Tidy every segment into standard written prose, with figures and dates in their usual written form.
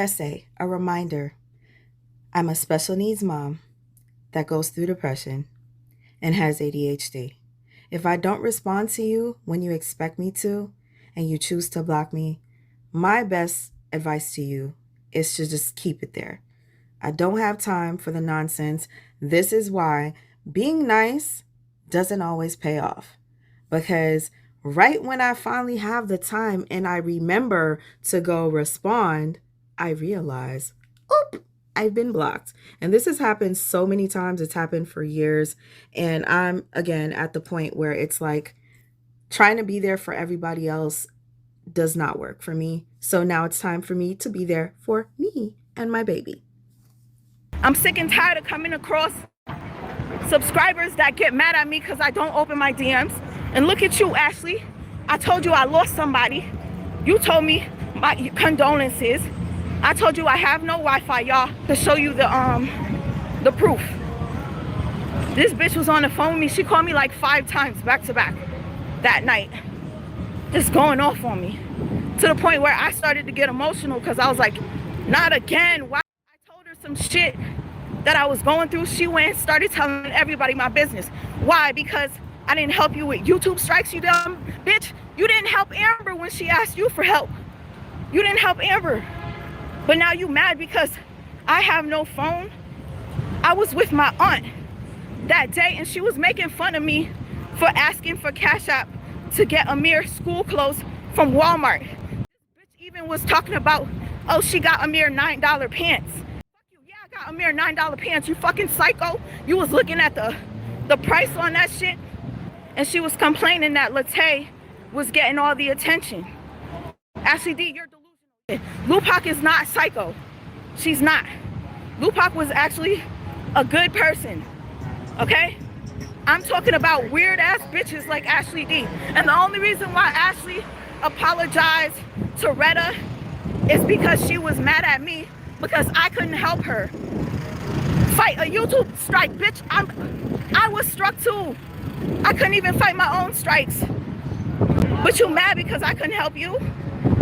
PSA, a reminder. I'm a special needs mom that goes through depression and has ADHD. If I don't respond to you when you expect me to, and you choose to block me, my best advice to you is to just keep it there. I don't have time for the nonsense. This is why being nice doesn't always pay off. Because right when I finally have the time and I remember to go respond, I realize, oop, I've been blocked. And this has happened so many times. It's happened for years. And I'm, again, at the point where it's like trying to be there for everybody else does not work for me. So now it's time for me to be there for me and my baby. I'm sick and tired of coming across subscribers that get mad at me because I don't open my DMs. And look at you, Ashley. I told you I lost somebody. You told me my condolences. I told you I have no Wi-Fi, y'all, to show you the proof. This bitch was on the phone with me. She called me like 5 times back to back that night. Just going off on me. To the point where I started to get emotional because I was like, not again. Why? I told her some shit that I was going through. She went and started telling everybody my business. Why? Because I didn't help you with YouTube strikes, you dumb bitch. You didn't help Amber when she asked you for help. You didn't help Amber. But now you mad because I have no phone. I was with my aunt that day and she was making fun of me for asking for Cash App to get Amir school clothes from Walmart. This bitch even was talking about, oh, she got Amir $9 pants. Fuck you, yeah, I got Amir $9 pants. You fucking psycho. You was looking at the price on that shit. And she was complaining that Latte was getting all the attention. Ashley D, you're delusional. Lupac is not psycho. She's not. Lupac was actually a good person. Okay? I'm talking about weird ass bitches like Ashley D. And the only reason why Ashley apologized to Retta is because she was mad at me because I couldn't help her fight a YouTube strike, bitch. I was struck too. I couldn't even fight my own strikes. But you mad because I couldn't help you?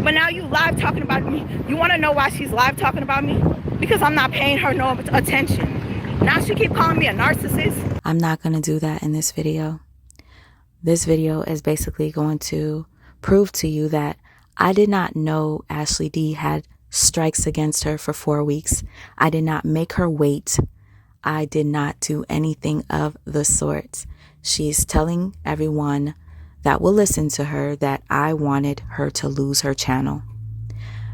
But now you live talking about me. You want to know why she's live talking about me? Because I'm not paying her no attention. Now she keep calling me a narcissist. I'm not going to do that in this video. This video is basically going to prove to you that I did not know Ashley D had strikes against her for 4 weeks. I did not make her wait. I did not do anything of the sort. She's telling everyone that will listen to her that I wanted her to lose her channel.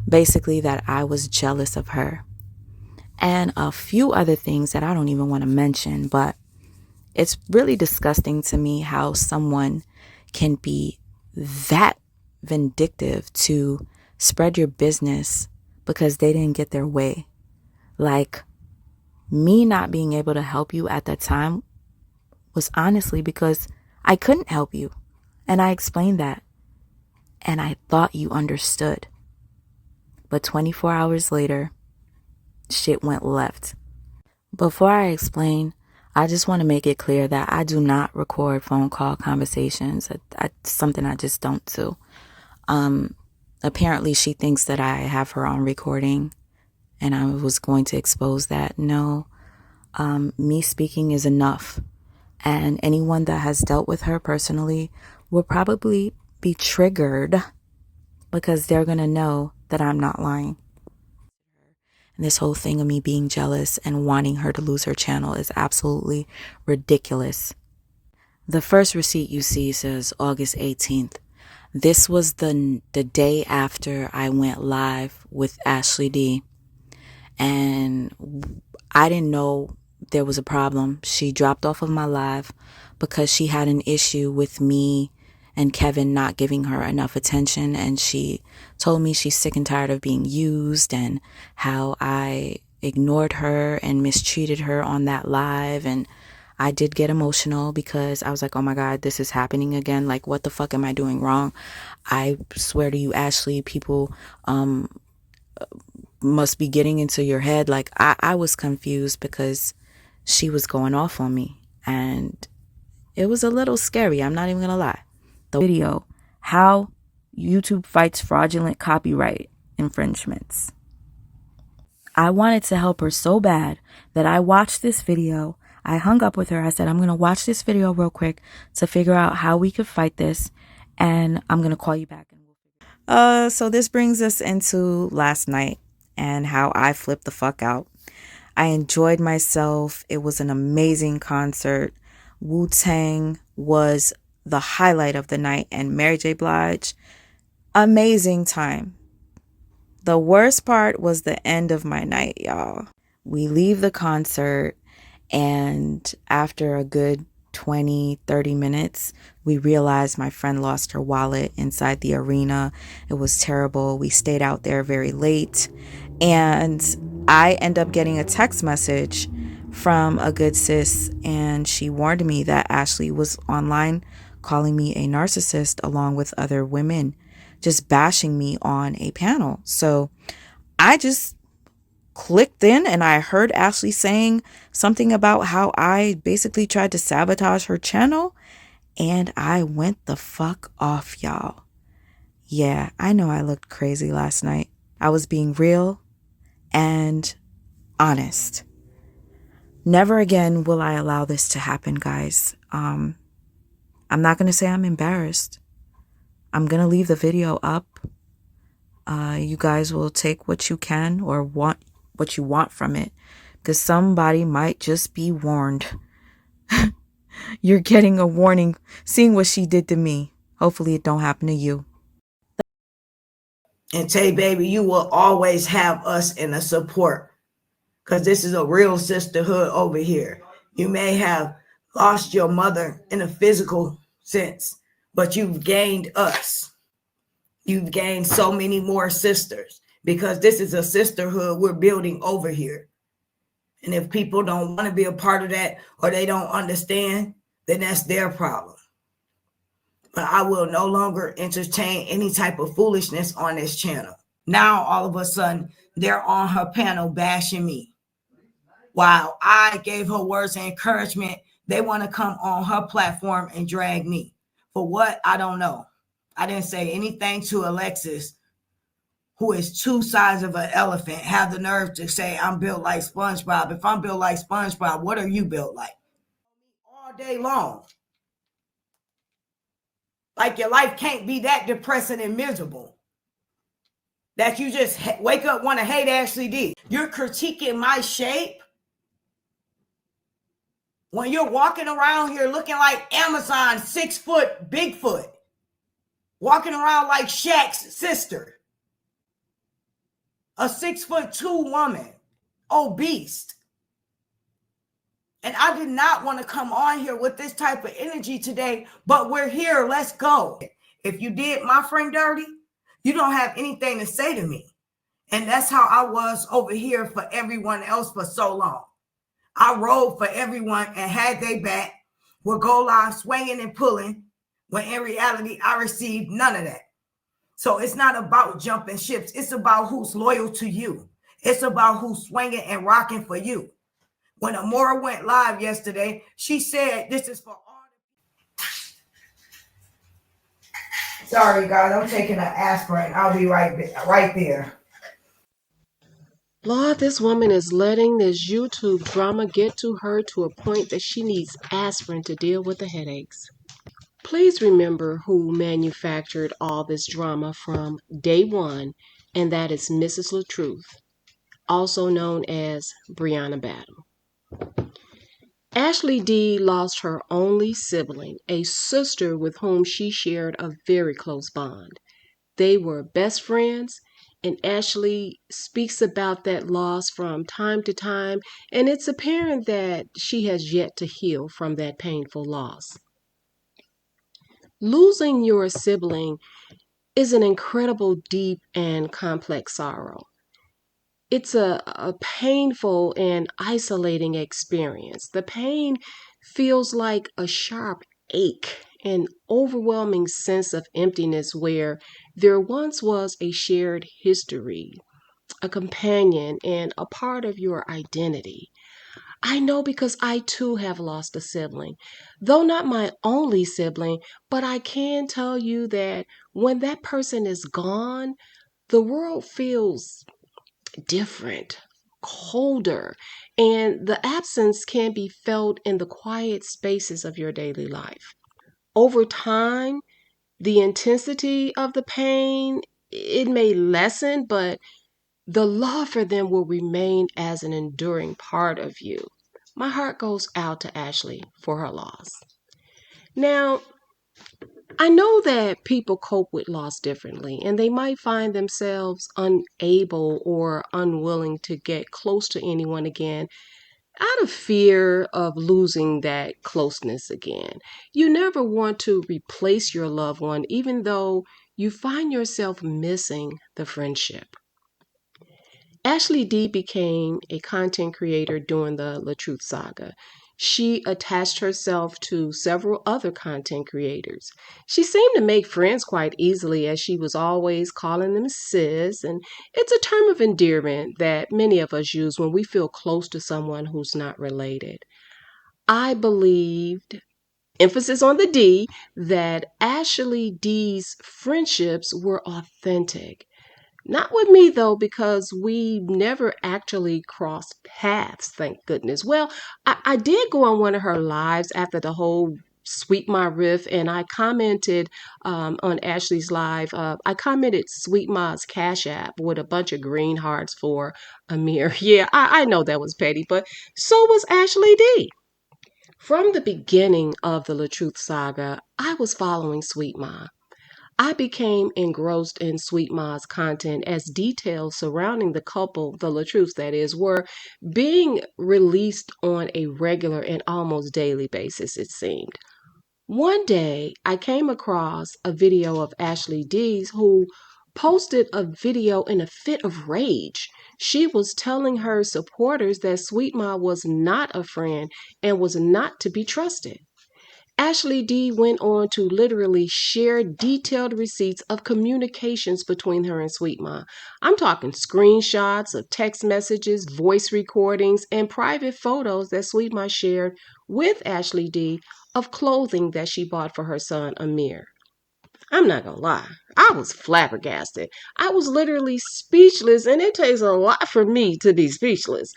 Basically, that I was jealous of her. And a few other things that I don't even want to mention, but it's really disgusting to me how someone can be that vindictive to spread your business because they didn't get their way. Like, me not being able to help you at that time was honestly because I couldn't help you. And I explained that. And I thought you understood. But 24 hours later, shit went left. Before I explain, I just want to make it clear that I do not record phone call conversations. It's something I just don't do. Apparently she thinks that I have her on recording and I was going to expose that. No, me speaking is enough. And anyone that has dealt with her personally will probably be triggered because they're going to know that I'm not lying. And this whole thing of me being jealous and wanting her to lose her channel is absolutely ridiculous. The first receipt you see says August 18th. This was the day after I went live with Ashley D. And I didn't know there was a problem. She dropped off of my live because she had an issue with me and Kevin not giving her enough attention. And she told me she's sick and tired of being used and how I ignored her and mistreated her on that live. And I did get emotional because I was like, oh my God, this is happening again. Like, what the fuck am I doing wrong? I swear to you, Ashley, people must be getting into your head. Like, I was confused because she was going off on me and it was a little scary. I'm not even gonna lie. The video, how YouTube fights fraudulent copyright infringements. I wanted to help her so bad that I watched this video. I hung up with her. I said, I'm going to watch this video real quick to figure out how we could fight this. And I'm going to call you back. So this brings us into last night and how I flipped the fuck out. I enjoyed myself. It was an amazing concert. Wu-Tang was the highlight of the night, and Mary J. Blige, amazing time. The worst part was the end of my night, y'all. We leave the concert, and after a good 20-30 minutes, we realized my friend lost her wallet inside the arena. It was terrible. We stayed out there very late, and I end up getting a text message from a good sis, and she warned me that Ashley was online calling me a narcissist along with other women, just bashing me on a panel. So I just clicked in and I heard Ashley saying something about how I basically tried to sabotage her channel, and I went the fuck off, y'all. Yeah, I know I looked crazy last night. I was being real and honest. Never again will I allow this to happen, guys. I'm not going to say I'm embarrassed. I'm going to leave the video up. You guys will take what you can or want what you want from it, because somebody might just be warned. You're getting a warning, seeing what she did to me. Hopefully it don't happen to you. And Tay, baby, you will always have us in a support, because this is a real sisterhood over here. You may have lost your mother in a physical sense, but you've gained us. You've gained so many more sisters, because this is a sisterhood we're building over here. And if people don't want to be a part of that, or they don't understand, then that's their problem. But I will no longer entertain any type of foolishness on this channel. Now, all of a sudden, they're on her panel bashing me. While I gave her words of encouragement, they want to come on her platform and drag me. For what? I don't know. I didn't say anything to Alexis, who is two sides of an elephant, have the nerve to say I'm built like SpongeBob. If I'm built like SpongeBob, what are you built like? All day long. Like your life can't be that depressing and miserable that you just wake up want to hate Ashley D. You're critiquing my shape when you're walking around here looking like Amazon 6 foot Bigfoot, walking around like Shaq's sister, a 6'2" woman, obese. And I did not want to come on here with this type of energy today, but we're here. Let's go. If you did my friend dirty, you don't have anything to say to me. And that's how I was over here for everyone else for so long. I rode for everyone and had their back, would go live swinging and pulling, when in reality, I received none of that. So it's not about jumping ships. It's about who's loyal to you. It's about who's swinging and rocking for you. When Amora went live yesterday, she said, this is for all. Sorry, guys, I'm taking an aspirin. I'll be right there. Lord, this woman is letting this YouTube drama get to her to a point that she needs aspirin to deal with the headaches. Please remember who manufactured all this drama from day one, and that is Mrs. LaTruth, also known as Brianna Battle. Ashley D lost her only sibling, a sister with whom she shared a very close bond. They were best friends, and Ashley speaks about that loss from time to time, and it's apparent that she has yet to heal from that painful loss. Losing your sibling is an incredible, deep, and complex sorrow. It's a painful and isolating experience. The pain feels like a sharp ache, an overwhelming sense of emptiness where there once was a shared history, a companion, and a part of your identity. I know because I too have lost a sibling, though not my only sibling, but I can tell you that when that person is gone, the world feels different. colder, and the absence can be felt in the quiet spaces of your daily life. Over time, the intensity of the pain, it may lessen, but the love for them will remain as an enduring part of you. My heart goes out to Ashley for her loss. Now, I know that people cope with loss differently, and they might find themselves unable or unwilling to get close to anyone again out of fear of losing that closeness again. You never want to replace your loved one, even though you find yourself missing the friendship. Ashley D became a content creator during the LaTruth saga. She attached herself to several other content creators. She seemed to make friends quite easily, as she was always calling them sis, and it's a term of endearment that many of us use when we feel close to someone who's not related. I believed, emphasis on the D, that Ashley D's friendships were authentic. Not with me, though, because we never actually crossed paths, thank goodness. Well, I did go on one of her lives after the whole Sweet Ma riff, and I commented on Ashley's live. I commented Sweet Ma's Cash App with a bunch of green hearts for Amir. Yeah, I know that was petty, but so was Ashley D. From the beginning of the LaTruth saga, I was following Sweet Ma. I became engrossed in Sweet Ma's content as details surrounding the couple, the LaTruths that is, were being released on a regular and almost daily basis, it seemed. One day, I came across a video of Ashley D's who posted a video in a fit of rage. She was telling her supporters that Sweet Ma was not a friend and was not to be trusted. Ashley D went on to literally share detailed receipts of communications between her and Sweet Ma. I'm talking screenshots of text messages, voice recordings, and private photos that Sweet Ma shared with Ashley D of clothing that she bought for her son Amir. I'm not gonna lie, I was flabbergasted. I was literally speechless, and it takes a lot for me to be speechless.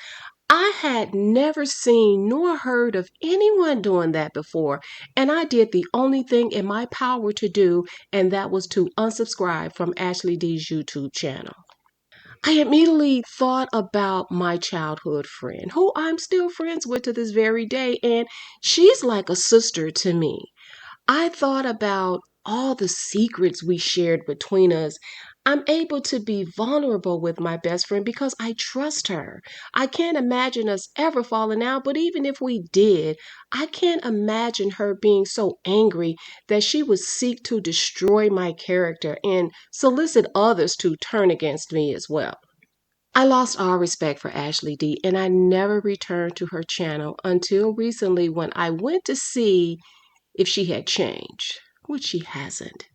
I had never seen nor heard of anyone doing that before, and I did the only thing in my power to do, and that was to unsubscribe from Ashley D's YouTube channel. I immediately thought about my childhood friend, who I'm still friends with to this very day, and she's like a sister to me. I thought about all the secrets we shared between us. I'm able to be vulnerable with my best friend because I trust her. I can't imagine us ever falling out, but even if we did, I can't imagine her being so angry that she would seek to destroy my character and solicit others to turn against me as well. I lost all respect for Ashley D, and I never returned to her channel until recently when I went to see if she had changed, which she hasn't.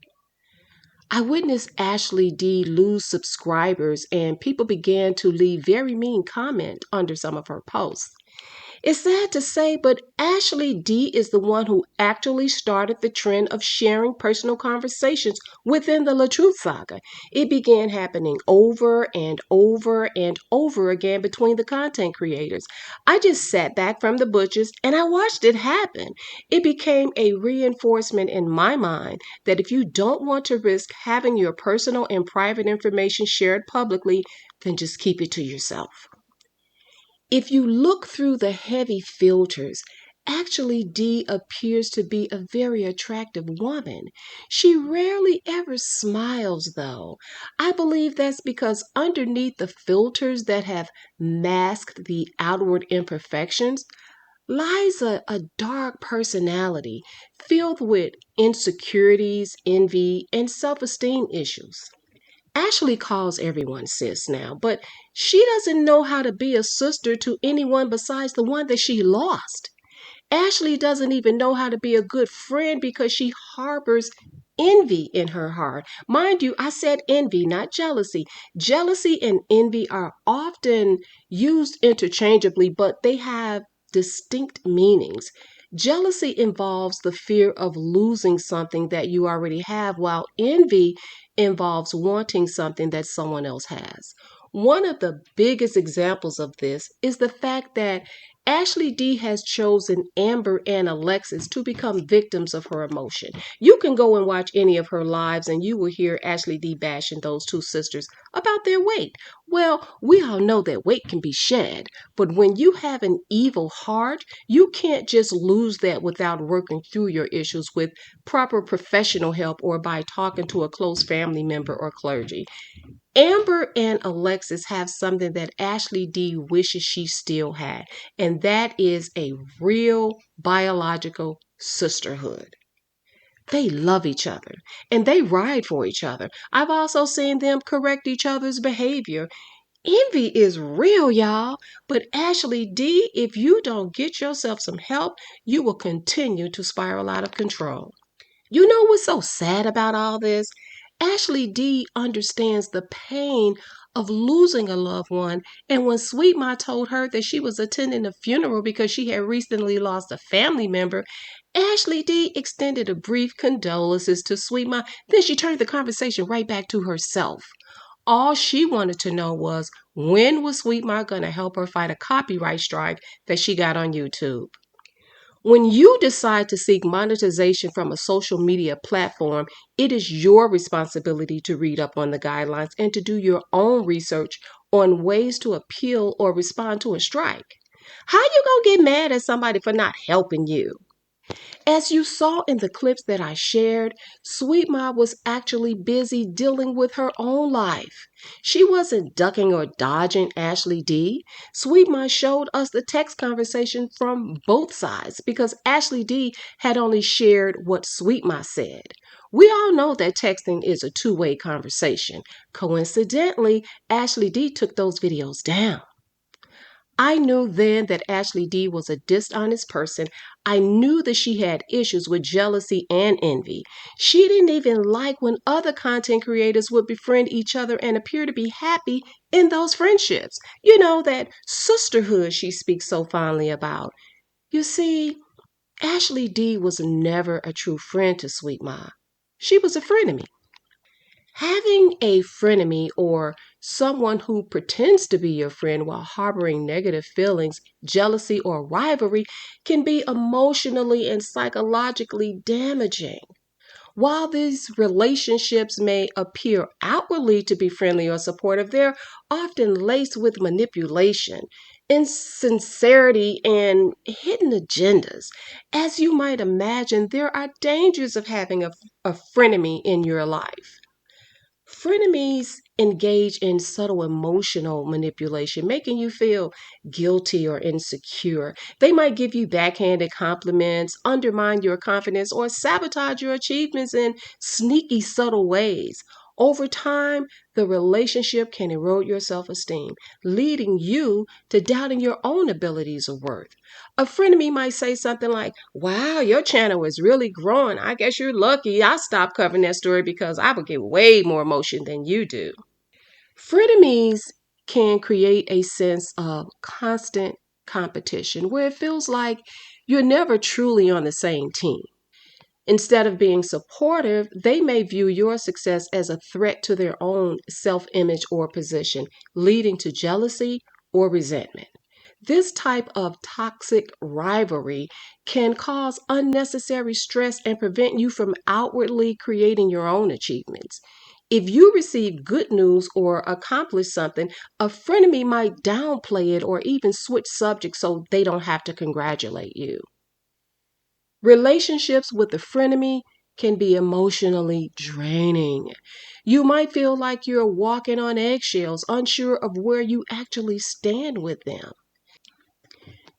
I witnessed Ashley D lose subscribers, and people began to leave very mean comments under some of her posts. It's sad to say, but Ashley D is the one who actually started the trend of sharing personal conversations within the LaTruth saga. It began happening over and over and over again between the content creators. I just sat back from the bushes and I watched it happen. It became a reinforcement in my mind that if you don't want to risk having your personal and private information shared publicly, then just keep it to yourself. If you look through the heavy filters, actually Dee appears to be a very attractive woman. She rarely ever smiles, though. I believe that's because underneath the filters that have masked the outward imperfections lies a dark personality filled with insecurities, envy, and self-esteem issues. Ashley calls everyone sis now, but she doesn't know how to be a sister to anyone besides the one that she lost. Ashley doesn't even know how to be a good friend because she harbors envy in her heart. Mind you, I said envy, not jealousy. Jealousy and envy are often used interchangeably, but they have distinct meanings. Jealousy involves the fear of losing something that you already have, while envy involves wanting something that someone else has. One of the biggest examples of this is the fact that Ashley D has chosen Amber and Alexis to become victims of her emotion. You can go and watch any of her lives and you will hear Ashley D bashing those two sisters about their weight. Well, we all know that weight can be shed, but when you have an evil heart, you can't just lose that without working through your issues with proper professional help or by talking to a close family member or clergy. Amber and Alexis have something that Ashley D wishes she still had, and that is a real biological sisterhood. They love each other and they ride for each other. I've also seen them correct each other's behavior. Envy is real, y'all. But Ashley D, if you don't get yourself some help, you will continue to spiral out of control. You know what's so sad about all this? Ashley D understands the pain of losing a loved one. And when Sweet Ma told her that she was attending a funeral because she had recently lost a family member, Ashley D extended a brief condolences to Sweet Ma. Then she turned the conversation right back to herself. All she wanted to know was when was Sweet Ma going to help her fight a copyright strike that she got on YouTube? When you decide to seek monetization from a social media platform, it is your responsibility to read up on the guidelines and to do your own research on ways to appeal or respond to a strike. How you gonna get mad at somebody for not helping you? As you saw in the clips that I shared, Sweet Ma was actually busy dealing with her own life. She wasn't ducking or dodging Ashley D. Sweet Ma showed us the text conversation from both sides because Ashley D had only shared what Sweet Ma said. We all know that texting is a two-way conversation. Coincidentally, Ashley D took those videos down. I knew then that Ashley D was a dishonest person. I knew that she had issues with jealousy and envy. She didn't even like when other content creators would befriend each other and appear to be happy in those friendships. You know, that sisterhood she speaks so fondly about. You see, Ashley D was never a true friend to Sweet Ma. She was a frenemy. Having a frenemy or someone who pretends to be your friend while harboring negative feelings, jealousy, or rivalry can be emotionally and psychologically damaging. While these relationships may appear outwardly to be friendly or supportive, they're often laced with manipulation, insincerity, and hidden agendas. As you might imagine, there are dangers of having a frenemy in your life. Frenemies engage in subtle emotional manipulation, making you feel guilty or insecure. They might give you backhanded compliments, undermine your confidence, or sabotage your achievements in sneaky, subtle ways. Over time, the relationship can erode your self esteem, leading you to doubting your own abilities or worth. A friend of me might say something like, "Wow, your channel is really growing. I guess you're lucky I stopped covering that story because I would get way more emotion than you do." Frenemies can create a sense of constant competition where it feels like you're never truly on the same team. Instead of being supportive, they may view your success as a threat to their own self image or position, leading to jealousy or resentment. This type of toxic rivalry can cause unnecessary stress and prevent you from outwardly creating your own achievements. If you receive good news or accomplish something, a frenemy might downplay it or even switch subjects so they don't have to congratulate you. Relationships with a frenemy can be emotionally draining. You might feel like you're walking on eggshells, unsure of where you actually stand with them.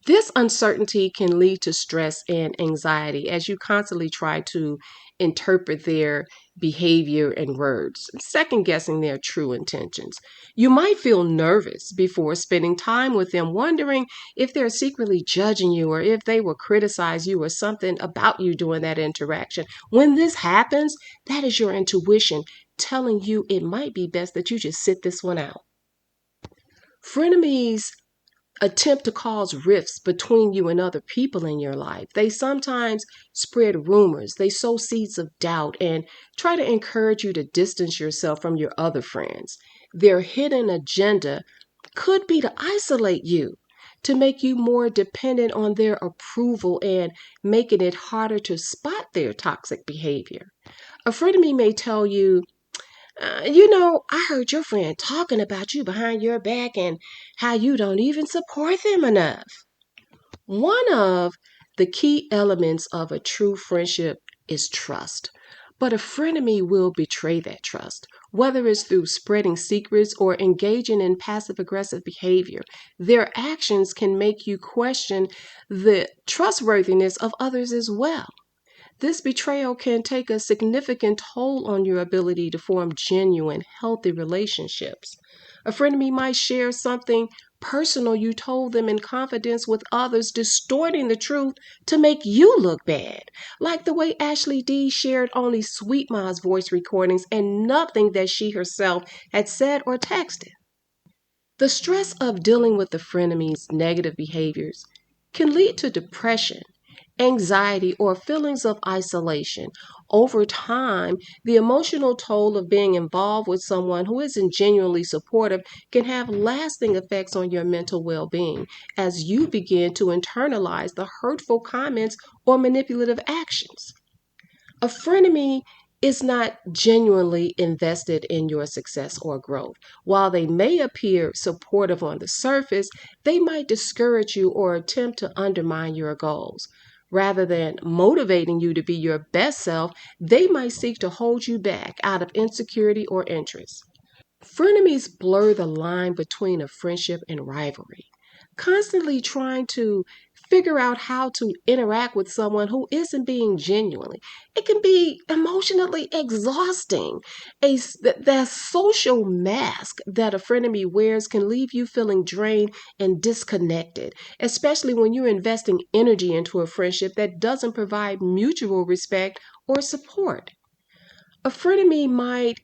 This uncertainty can lead to stress and anxiety as you constantly try to interpret their behavior and words, second guessing their true intentions. You might feel nervous before spending time with them, wondering if they're secretly judging you or if they will criticize you or something about you during that interaction. When this happens, that is your intuition telling you it might be best that you just sit this one out. Frenemies attempt to cause rifts between you and other people in your life. They sometimes spread rumors, they sow seeds of doubt, and try to encourage you to distance yourself from your other friends. Their hidden agenda could be to isolate you, to make you more dependent on their approval and making it harder to spot their toxic behavior. A frenemy may tell you, I heard your friend talking about you behind your back and how you don't even support them enough. One of the key elements of a true friendship is trust. But a frenemy will betray that trust, whether it's through spreading secrets or engaging in passive aggressive behavior. Their actions can make you question the trustworthiness of others as well. This betrayal can take a significant toll on your ability to form genuine, healthy relationships. A frenemy might share something personal you told them in confidence with others, distorting the truth to make you look bad. Like the way Ashley D shared only Sweet Ma's voice recordings and nothing that she herself had said or texted. The stress of dealing with the frenemy's negative behaviors can lead to depression, anxiety, or feelings of isolation. Over time, the emotional toll of being involved with someone who isn't genuinely supportive can have lasting effects on your mental well being as you begin to internalize the hurtful comments or manipulative actions. A frenemy is not genuinely invested in your success or growth. While they may appear supportive on the surface, they might discourage you or attempt to undermine your goals. Rather than motivating you to be your best self, they might seek to hold you back out of insecurity or interest. Frenemies blur the line between a friendship and rivalry, constantly trying to figure out how to interact with someone who isn't being genuinely. It can be emotionally exhausting. That social mask that a frenemy wears can leave you feeling drained and disconnected, especially when you're investing energy into a friendship that doesn't provide mutual respect or support. A frenemy might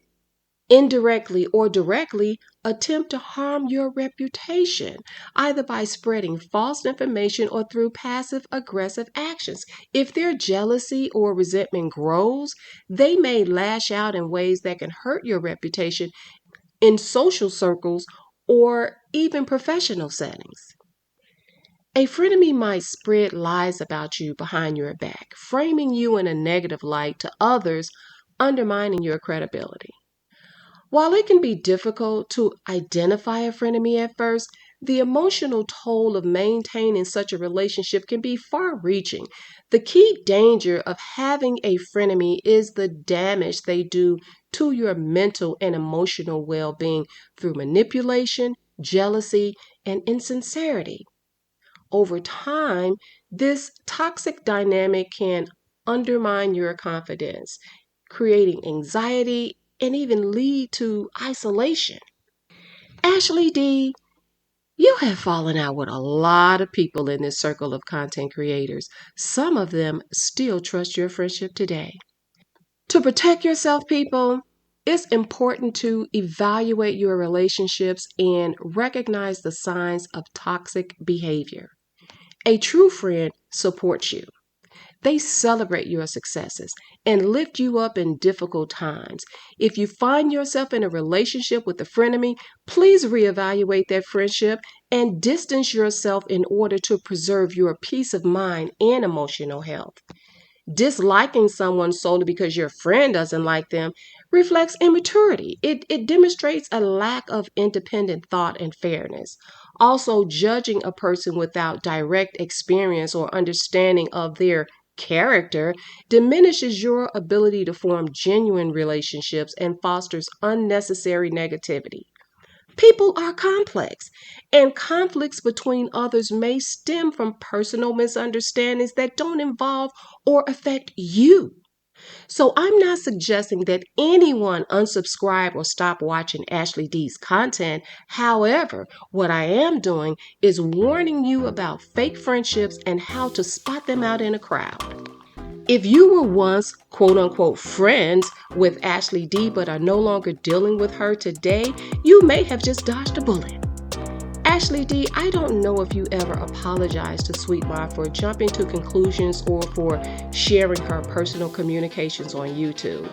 indirectly or directly attempt to harm your reputation, either by spreading false information or through passive aggressive actions. If their jealousy or resentment grows, they may lash out in ways that can hurt your reputation in social circles or even professional settings. A frenemy might spread lies about you behind your back, framing you in a negative light to others, undermining your credibility. While it can be difficult to identify a frenemy at first, the emotional toll of maintaining such a relationship can be far reaching. The key danger of having a frenemy is the damage they do to your mental and emotional well being through manipulation, jealousy, and insincerity. Over time, this toxic dynamic can undermine your confidence, creating anxiety and even lead to isolation. Ashley D, you have fallen out with a lot of people in this circle of content creators. Some of them still trust your friendship today. To protect yourself, people, it's important to evaluate your relationships and recognize the signs of toxic behavior. A true friend supports you. They celebrate your successes and lift you up in difficult times. If you find yourself in a relationship with a frenemy, please reevaluate that friendship and distance yourself in order to preserve your peace of mind and emotional health. Disliking someone solely because your friend doesn't like them reflects immaturity. It demonstrates a lack of independent thought and fairness. Also, judging a person without direct experience or understanding of their character diminishes your ability to form genuine relationships and fosters unnecessary negativity. People are complex, and conflicts between others may stem from personal misunderstandings that don't involve or affect you. So I'm not suggesting that anyone unsubscribe or stop watching Ashley D's content. However, what I am doing is warning you about fake friendships and how to spot them out in a crowd. If you were once quote unquote friends with Ashley D but are no longer dealing with her today, you may have just dodged a bullet. Ashley D, I don't know if you ever apologized to Sweet Ma for jumping to conclusions or for sharing her personal communications on YouTube.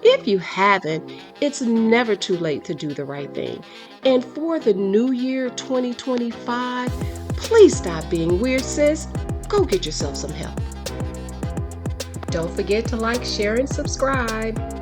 If you haven't, it's never too late to do the right thing. And for the new year 2025, please stop being weird, sis. Go get yourself some help. Don't forget to like, share, and subscribe.